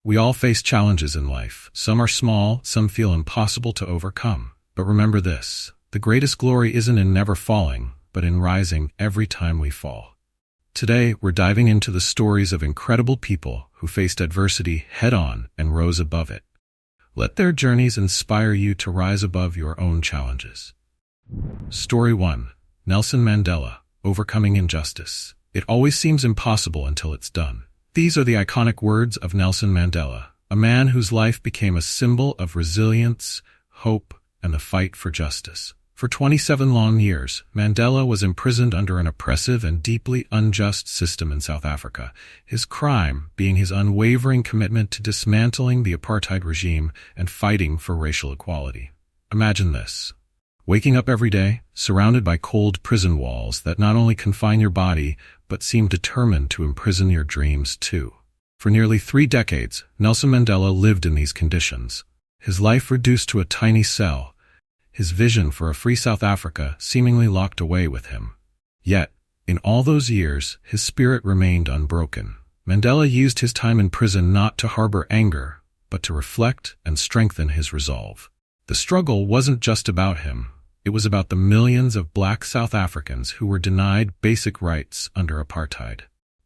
We all face challenges in life. Some are small, some feel impossible to overcome. But remember this, the greatest glory isn't in never falling, but in rising every time we fall. Today, we're diving into the stories of incredible people who faced adversity head-on and rose above it. Let their journeys inspire you to rise above your own challenges. Story 1. Nelson Mandela, Overcoming Injustice. It always seems impossible until it's done. These are the iconic words of Nelson Mandela, a man whose life became a symbol of resilience, hope, and the fight for justice. For 27 long years, Mandela was imprisoned under an oppressive and deeply unjust system in South Africa, his crime being his unwavering commitment to dismantling the apartheid regime and fighting for racial equality. Imagine this. Waking up every day, surrounded by cold prison walls that not only confine your body, but seem determined to imprison your dreams too. For nearly 3 decades, Nelson Mandela lived in these conditions. His life reduced to a tiny cell, his vision for a free South Africa seemingly locked away with him. Yet, in all those years, his spirit remained unbroken. Mandela used his time in prison not to harbor anger, but to reflect and strengthen his resolve. The struggle wasn't just about him. It was about the millions of black South Africans who were denied basic rights under apartheid.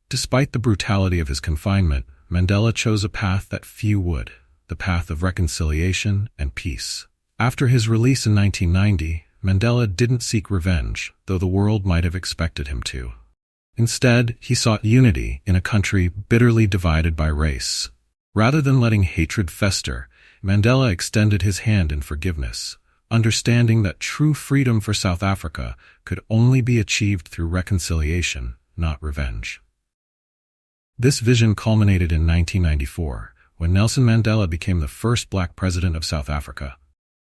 Despite the brutality of his confinement, Mandela chose a path that few would, the path of reconciliation and peace. After his release in 1990, Mandela didn't seek revenge, though the world might have expected him to. Instead, he sought unity in a country bitterly divided by race. Rather than letting hatred fester, Mandela extended his hand in forgiveness, understanding that true freedom for South Africa could only be achieved through reconciliation, not revenge. This vision culminated in 1994, when Nelson Mandela became the first black president of South Africa,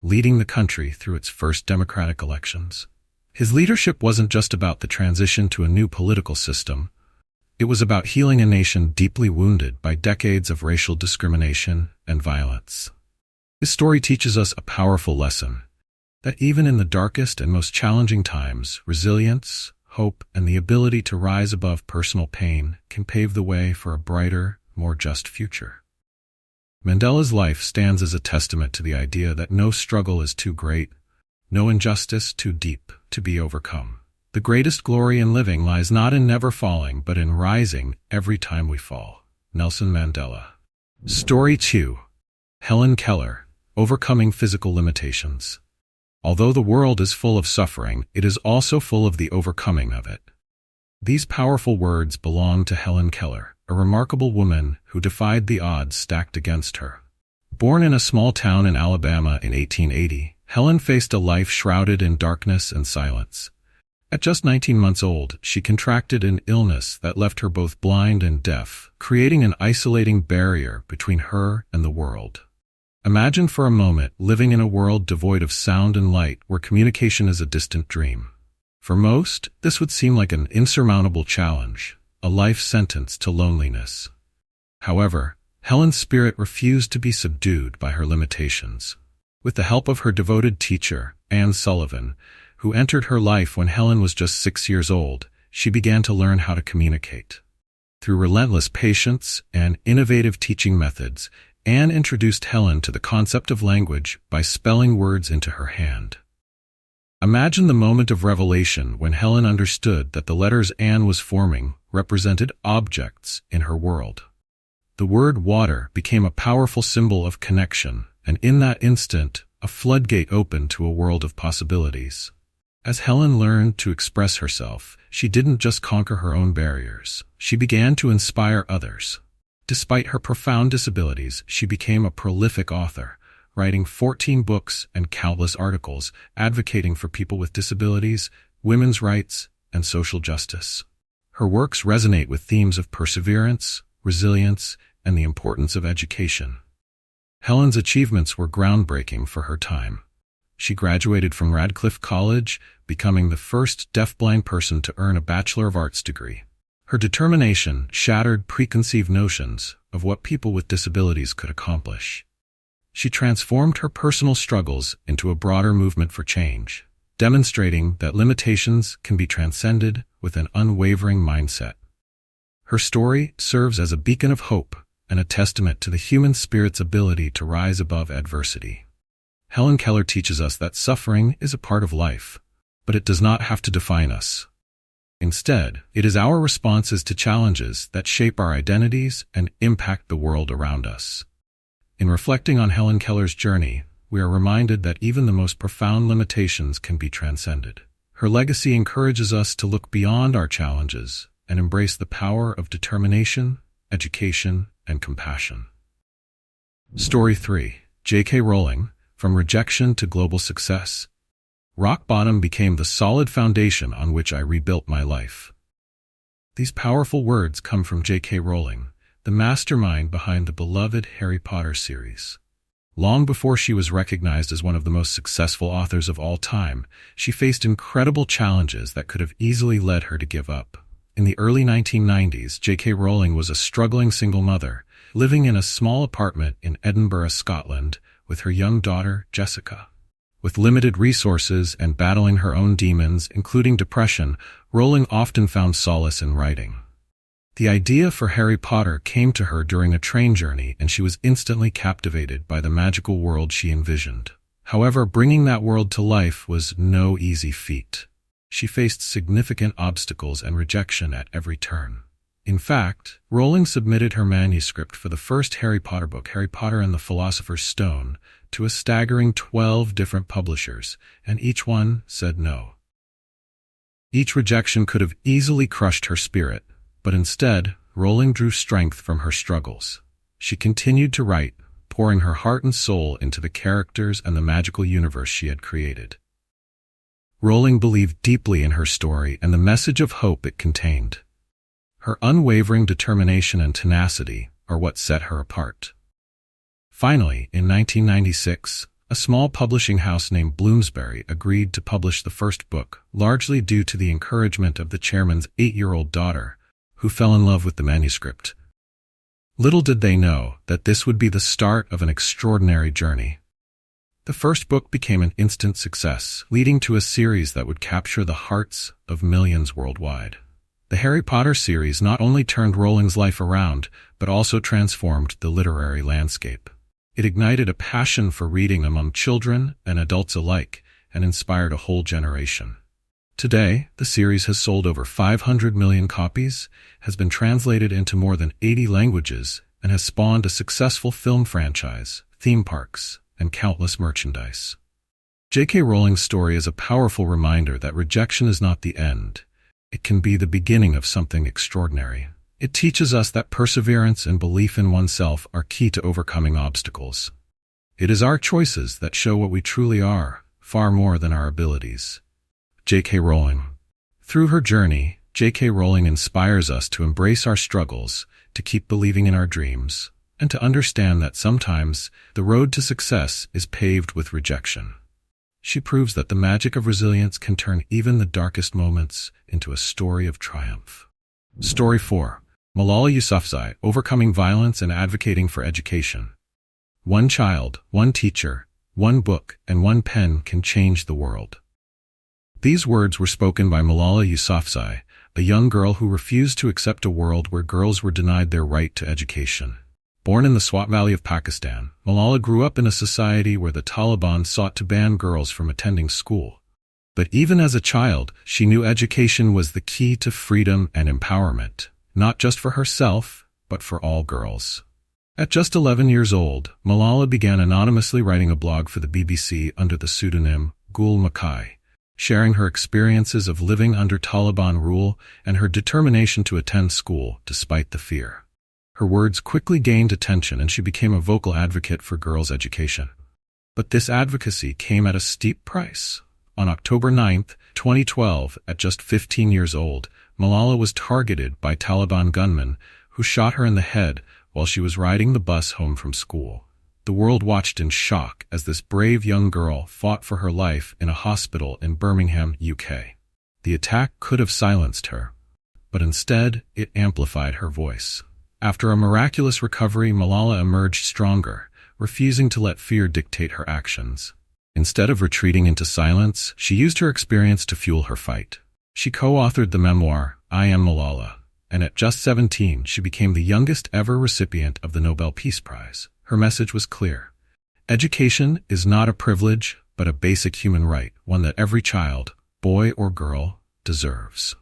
leading the country through its first democratic elections. His leadership wasn't just about the transition to a new political system. It was about healing a nation deeply wounded by decades of racial discrimination and violence. This story teaches us a powerful lesson, that even in the darkest and most challenging times, resilience, hope, and the ability to rise above personal pain can pave the way for a brighter, more just future. Mandela's life stands as a testament to the idea that no struggle is too great, no injustice too deep to be overcome. The greatest glory in living lies not in never falling, but in rising every time we fall. Nelson Mandela. Story 2. Helen Keller, Overcoming Physical Limitations. Although the world is full of suffering, it is also full of the overcoming of it. These powerful words belong to Helen Keller, a remarkable woman who defied the odds stacked against her. Born in a small town in Alabama in 1880, Helen faced a life shrouded in darkness and silence. At just 19 months old, she contracted an illness that left her both blind and deaf, creating an isolating barrier between her and the world. Imagine for a moment living in a world devoid of sound and light where communication is a distant dream. For most, this would seem like an insurmountable challenge, a life sentence to loneliness. However, Helen's spirit refused to be subdued by her limitations. With the help of her devoted teacher, Anne Sullivan, who entered her life when Helen was just 6 years old, she began to learn how to communicate. Through relentless patience and innovative teaching methods, Anne introduced Helen to the concept of language by spelling words into her hand. Imagine the moment of revelation when Helen understood that the letters Anne was forming represented objects in her world. The word water became a powerful symbol of connection, and in that instant, a floodgate opened to a world of possibilities. As Helen learned to express herself, she didn't just conquer her own barriers. She began to inspire others. Despite her profound disabilities, she became a prolific author, writing 14 books and countless articles advocating for people with disabilities, women's rights, and social justice. Her works resonate with themes of perseverance, resilience, and the importance of education. Helen's achievements were groundbreaking for her time. She graduated from Radcliffe College, becoming the first deafblind person to earn a Bachelor of Arts degree. Her determination shattered preconceived notions of what people with disabilities could accomplish. She transformed her personal struggles into a broader movement for change, demonstrating that limitations can be transcended with an unwavering mindset. Her story serves as a beacon of hope, and a testament to the human spirit's ability to rise above adversity. Helen Keller teaches us that suffering is a part of life, but it does not have to define us. Instead, it is our responses to challenges that shape our identities and impact the world around us. In reflecting on Helen Keller's journey, we are reminded that even the most profound limitations can be transcended. Her legacy encourages us to look beyond our challenges and embrace the power of determination, education, and compassion. Story 3. J.K. Rowling, From Rejection to Global Success. Rock bottom became the solid foundation on which I rebuilt my life. These powerful words come from J.K. Rowling, the mastermind behind the beloved Harry Potter series. Long before she was recognized as one of the most successful authors of all time, she faced incredible challenges that could have easily led her to give up. In the early 1990s, J.K. Rowling was a struggling single mother, living in a small apartment in Edinburgh, Scotland, with her young daughter, Jessica. With limited resources and battling her own demons, including depression, Rowling often found solace in writing. The idea for Harry Potter came to her during a train journey, and she was instantly captivated by the magical world she envisioned. However, bringing that world to life was no easy feat. She faced significant obstacles and rejection at every turn. In fact, Rowling submitted her manuscript for the first Harry Potter book, Harry Potter and the Philosopher's Stone, to a staggering 12 different publishers, and each one said no. Each rejection could have easily crushed her spirit, but instead, Rowling drew strength from her struggles. She continued to write, pouring her heart and soul into the characters and the magical universe she had created. Rowling believed deeply in her story and the message of hope it contained. Her unwavering determination and tenacity are what set her apart. Finally, in 1996, a small publishing house named Bloomsbury agreed to publish the first book, largely due to the encouragement of the chairman's 8-year-old daughter, who fell in love with the manuscript. Little did they know that this would be the start of an extraordinary journey. The first book became an instant success, leading to a series that would capture the hearts of millions worldwide. The Harry Potter series not only turned Rowling's life around, but also transformed the literary landscape. It ignited a passion for reading among children and adults alike, and inspired a whole generation. Today, the series has sold over 500 million copies, has been translated into more than 80 languages, and has spawned a successful film franchise, theme parks, and countless merchandise. J.K. Rowling's story is a powerful reminder that rejection is not the end. It can be the beginning of something extraordinary. It teaches us that perseverance and belief in oneself are key to overcoming obstacles. It is our choices that show what we truly are, far more than our abilities. J.K. Rowling. Through her journey, J.K. Rowling inspires us to embrace our struggles, to keep believing in our dreams, and to understand that sometimes the road to success is paved with rejection. She proves that the magic of resilience can turn even the darkest moments into a story of triumph. Story 4. Malala Yousafzai, Overcoming Violence and Advocating for Education. One child, one teacher, one book, and one pen can change the world. These words were spoken by Malala Yousafzai, a young girl who refused to accept a world where girls were denied their right to education. Born in the Swat Valley of Pakistan, Malala grew up in a society where the Taliban sought to ban girls from attending school. But even as a child, she knew education was the key to freedom and empowerment, not just for herself, but for all girls. At just 11 years old, Malala began anonymously writing a blog for the BBC under the pseudonym Gul Makai, sharing her experiences of living under Taliban rule and her determination to attend school despite the fear. Her words quickly gained attention and she became a vocal advocate for girls' education. But this advocacy came at a steep price. On October 9, 2012, at just 15 years old, Malala was targeted by Taliban gunmen who shot her in the head while she was riding the bus home from school. The world watched in shock as this brave young girl fought for her life in a hospital in Birmingham, UK. The attack could have silenced her, but instead it amplified her voice. After a miraculous recovery, Malala emerged stronger, refusing to let fear dictate her actions. Instead of retreating into silence, she used her experience to fuel her fight. She co-authored the memoir, I Am Malala, and at just 17 she became the youngest ever recipient of the Nobel Peace Prize. Her message was clear. Education is not a privilege, but a basic human right, one that every child, boy or girl, deserves.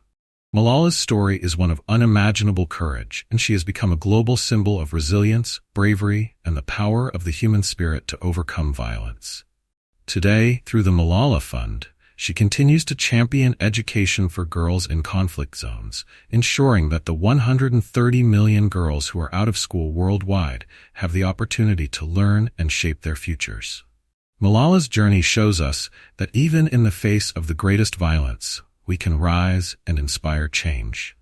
Malala's story is one of unimaginable courage, and she has become a global symbol of resilience, bravery, and the power of the human spirit to overcome violence. Today, through the Malala Fund, she continues to champion education for girls in conflict zones, ensuring that the 130 million girls who are out of school worldwide have the opportunity to learn and shape their futures. Malala's journey shows us that even in the face of the greatest violence, we can rise and inspire change.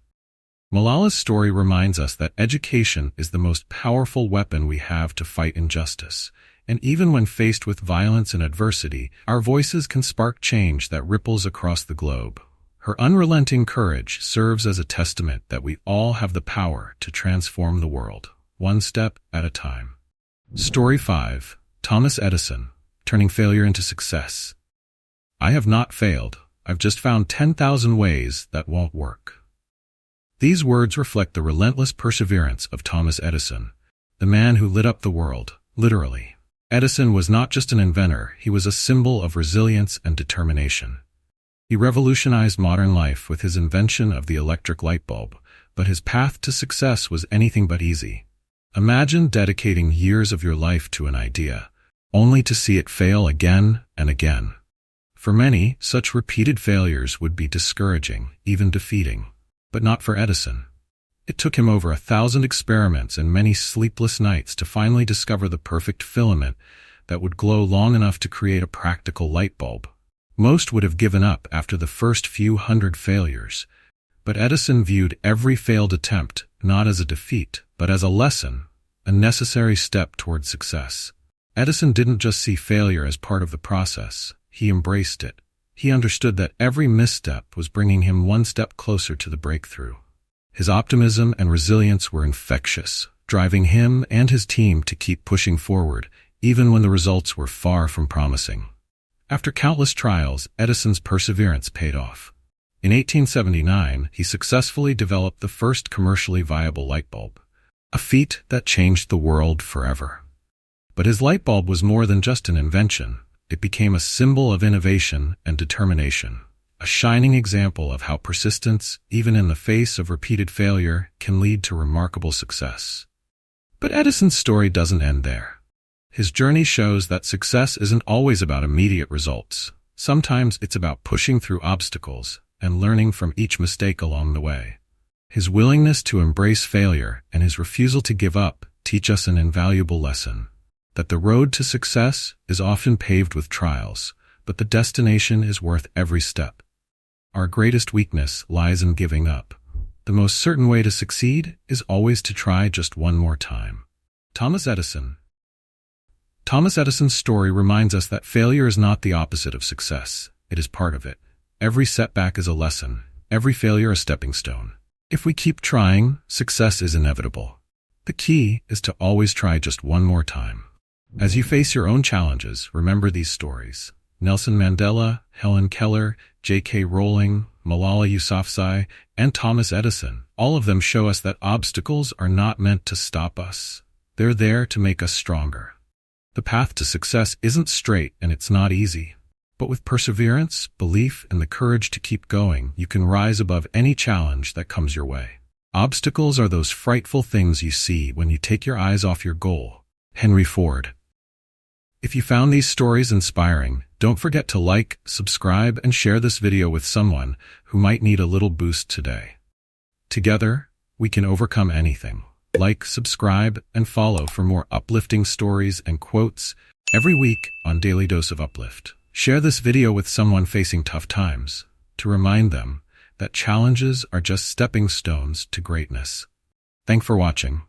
Malala's story reminds us that education is the most powerful weapon we have to fight injustice, and even when faced with violence and adversity, our voices can spark change that ripples across the globe. Her unrelenting courage serves as a testament that we all have the power to transform the world, one step at a time. Story 5. Thomas Edison, turning failure into success. I have not failed. I've just found 10,000 ways that won't work. These words reflect the relentless perseverance of Thomas Edison, the man who lit up the world, literally. Edison was not just an inventor, he was a symbol of resilience and determination. He revolutionized modern life with his invention of the electric light bulb, but his path to success was anything but easy. Imagine dedicating years of your life to an idea, only to see it fail again and again. For many, such repeated failures would be discouraging, even defeating. But not for Edison. It took him over 1,000 experiments and many sleepless nights to finally discover the perfect filament that would glow long enough to create a practical light bulb. Most would have given up after the first few hundred failures, but Edison viewed every failed attempt not as a defeat, but as a lesson, a necessary step toward success. Edison didn't just see failure as part of the process. He embraced it. He understood that every misstep was bringing him one step closer to the breakthrough. His optimism and resilience were infectious, driving him and his team to keep pushing forward, even when the results were far from promising. After countless trials, Edison's perseverance paid off. In 1879, he successfully developed the first commercially viable light bulb, a feat that changed the world forever. But his light bulb was more than just an invention. It became a symbol of innovation and determination, a shining example of how persistence, even in the face of repeated failure, can lead to remarkable success. But Edison's story doesn't end there. His journey shows that success isn't always about immediate results. Sometimes it's about pushing through obstacles and learning from each mistake along the way. His willingness to embrace failure and his refusal to give up teach us an invaluable lesson. That the road to success is often paved with trials, but the destination is worth every step. Our greatest weakness lies in giving up. The most certain way to succeed is always to try just one more time. Thomas Edison. Thomas Edison's story reminds us that failure is not the opposite of success. It is part of it. Every setback is a lesson, every failure a stepping stone. If we keep trying, success is inevitable. The key is to always try just one more time. As you face your own challenges, remember these stories. Nelson Mandela, Helen Keller, J.K. Rowling, Malala Yousafzai, and Thomas Edison, all of them show us that obstacles are not meant to stop us. They're there to make us stronger. The path to success isn't straight and it's not easy. But with perseverance, belief, and the courage to keep going, you can rise above any challenge that comes your way. Obstacles are those frightful things you see when you take your eyes off your goal. Henry Ford. If you found these stories inspiring, don't forget to like, subscribe, and share this video with someone who might need a little boost today. Together, we can overcome anything. Like, subscribe, and follow for more uplifting stories and quotes every week on Daily Dose of Uplift. Share this video with someone facing tough times to remind them that challenges are just stepping stones to greatness. Thanks for watching.